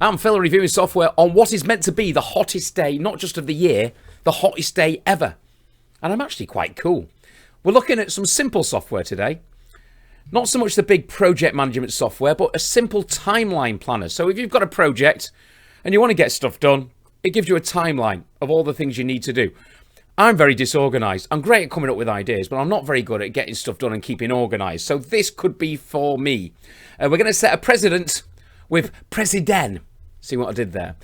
I'm Phil reviewing software on what is meant to be the hottest day, not just of the year, the hottest day ever. And I'm actually quite cool. We're looking at some simple software today. Not so much the big project management software, but a simple timeline planner. So if you've got a project and you want to get stuff done, it gives you a timeline of all the things you need to do. I'm very disorganized. I'm great at coming up with ideas, but I'm not very good at getting stuff done and keeping organized. So this could be for me. We're going to set a precedent with Preceden. See what I did there?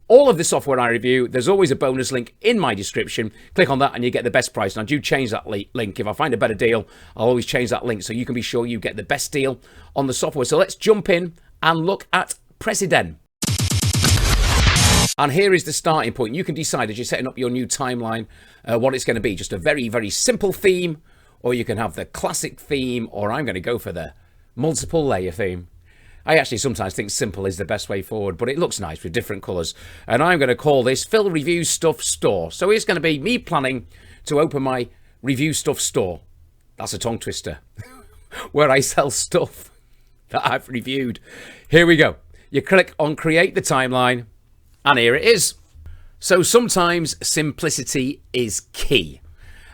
All of the software I review, there's always a bonus link in my description. Click on that and you get the best price. And I do change that link. If I find a better deal, I'll always change that link so you can be sure you get the best deal on the software. So let's jump in and look at Preceden. And here is the starting point. You can decide as you're setting up your new timeline what it's going to be. Just a very, very simple theme, or you can have the classic theme, or I'm going to go for the multiple layer theme. I actually sometimes think simple is the best way forward, but it looks nice with different colours. And I'm going to call this Phil Review Stuff Store. So it's going to be me planning to open my Review Stuff Store. That's a tongue twister. Where I sell stuff that I've reviewed. Here we go. You click on Create the Timeline, and here it is. So sometimes simplicity is key.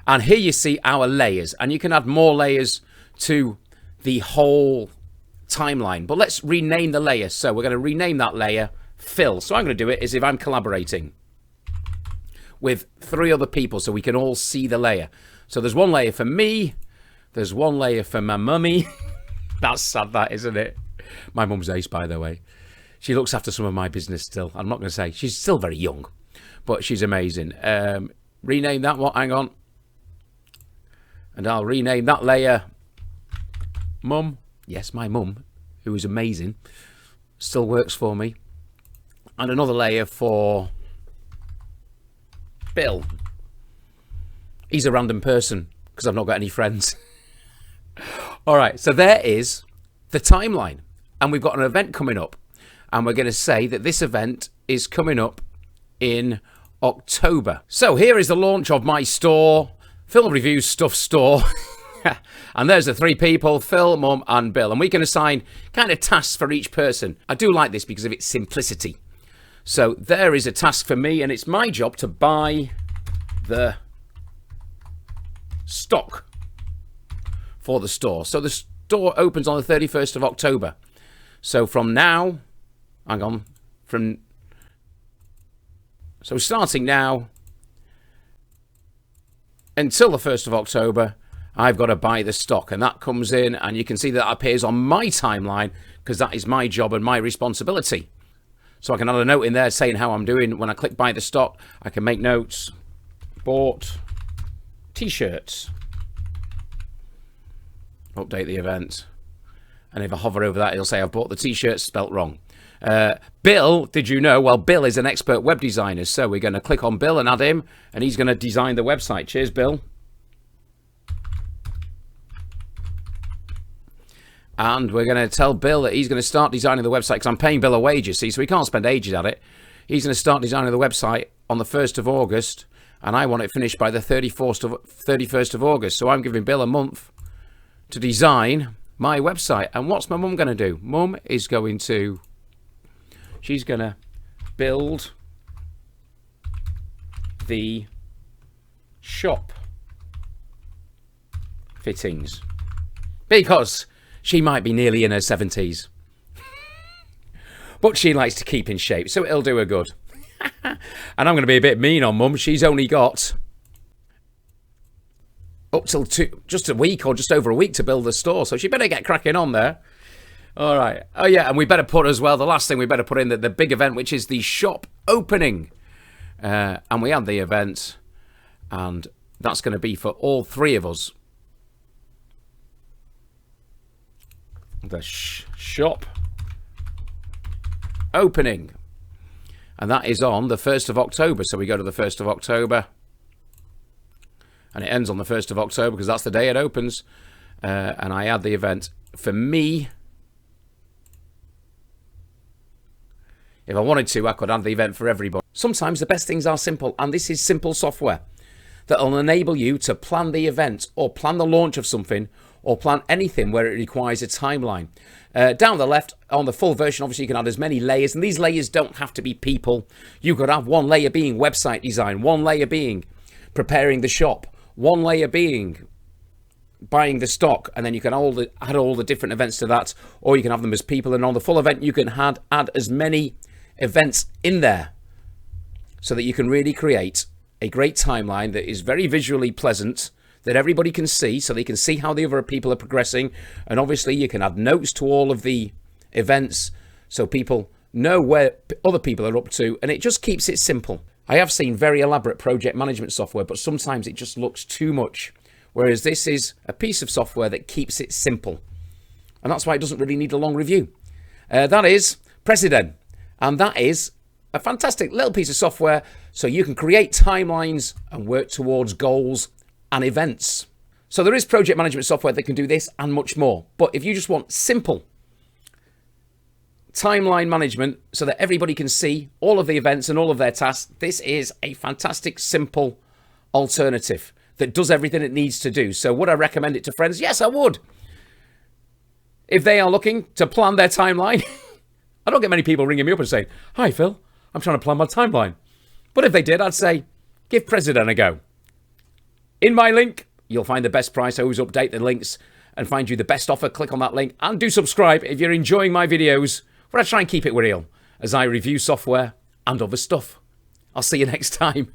And here you see our layers, and you can add more layers to the whole timeline, but let's rename the layer. So we're going to rename that layer Phil. So I'm going to do it as if I'm collaborating with 3 other people so we can all see the layer. So there's one layer for me, there's one layer for my mummy. That's sad, that, isn't it? My mum's ace, by the way. She looks after some of my business still. I'm not going to say she's still very young, but she's amazing. Rename that one. Hang on, and I'll rename that layer Mum. Yes, my mum, who is amazing, still works for me. And another layer for Bill. He's a random person because I've not got any friends. All right, so there is the timeline. And we've got an event coming up. And we're going to say that this event is coming up in October. So here is the launch of my store, Phil Reviews Stuff Store. And there's the 3 people, Phil, Mum and Bill. And we can assign kind of tasks for each person. I do like this because of its simplicity. So there is a task for me, and it's my job to buy the stock for the store. So the store opens on the 31st of October. So from now, hang on, so starting now until the 1st of October, I've got to buy the stock, and that comes in, and you can see that appears on my timeline because that is my job and my responsibility. So I can add a note in there saying how I'm doing. When I click buy the stock, I can make notes. Bought t-shirts. Update the event. And if I hover over that, it'll say I've bought the t-shirts spelt wrong. Bill, did you know? Well, Bill is an expert web designer. So we're going to click on Bill and add him, and he's going to design the website. Cheers, Bill. And we're going to tell Bill that he's going to start designing the website because I'm paying Bill a wage, you see, so he can't spend ages at it. He's going to start designing the website on the 1st of August, and I want it finished by the 31st of August. So I'm giving Bill a month to design my website. And what's my mum going to do? Mum is going to, she's going to build the shop fittings because she might be nearly in her 70s. But she likes to keep in shape, so it'll do her good. And I'm going to be a bit mean on Mum. She's only got up till just a week or just over a week to build the store, so she better get cracking on there. All right. Oh, yeah, and we better put as well, the last thing we better put in, the big event, which is the shop opening. And we add the event, and that's going to be for all 3 of us. The shop opening, and that is on the 1st of October. So we go to the 1st of October, and it ends on the 1st of October because that's the day it opens. And I add the event for me. If I wanted to, I could add the event for everybody. Sometimes the best things are simple, and this is simple software that will enable you to plan the event or plan the launch of something or plan anything where it requires a timeline. Down the left, on the full version, obviously you can add as many layers, and these layers don't have to be people. You could have one layer being website design, one layer being preparing the shop, one layer being buying the stock, and then you can add all the different events to that, or you can have them as people, and on the full event you can add as many events in there so that you can really create a great timeline that is very visually pleasant, that everybody can see, so they can see how the other people are progressing. And obviously you can add notes to all of the events so people know where other people are up to, and it just keeps it simple. I have seen very elaborate project management software, but sometimes it just looks too much, whereas this is a piece of software that keeps it simple, and that's why it doesn't really need a long review. That is Preceden, and that is a fantastic little piece of software so you can create timelines and work towards goals and events. So there is project management software that can do this and much more. But if you just want simple timeline management so that everybody can see all of the events and all of their tasks, this is a fantastic, simple alternative that does everything it needs to do. So would I recommend it to friends? Yes, I would. If they are looking to plan their timeline, I don't get many people ringing me up and saying, "Hi, Phil, I'm trying to plan my timeline." But if they did, I'd say, give Preceden a go. In my link, you'll find the best price. I always update the links and find you the best offer. Click on that link and do subscribe if you're enjoying my videos, where I try and keep it real as I review software and other stuff. I'll see you next time.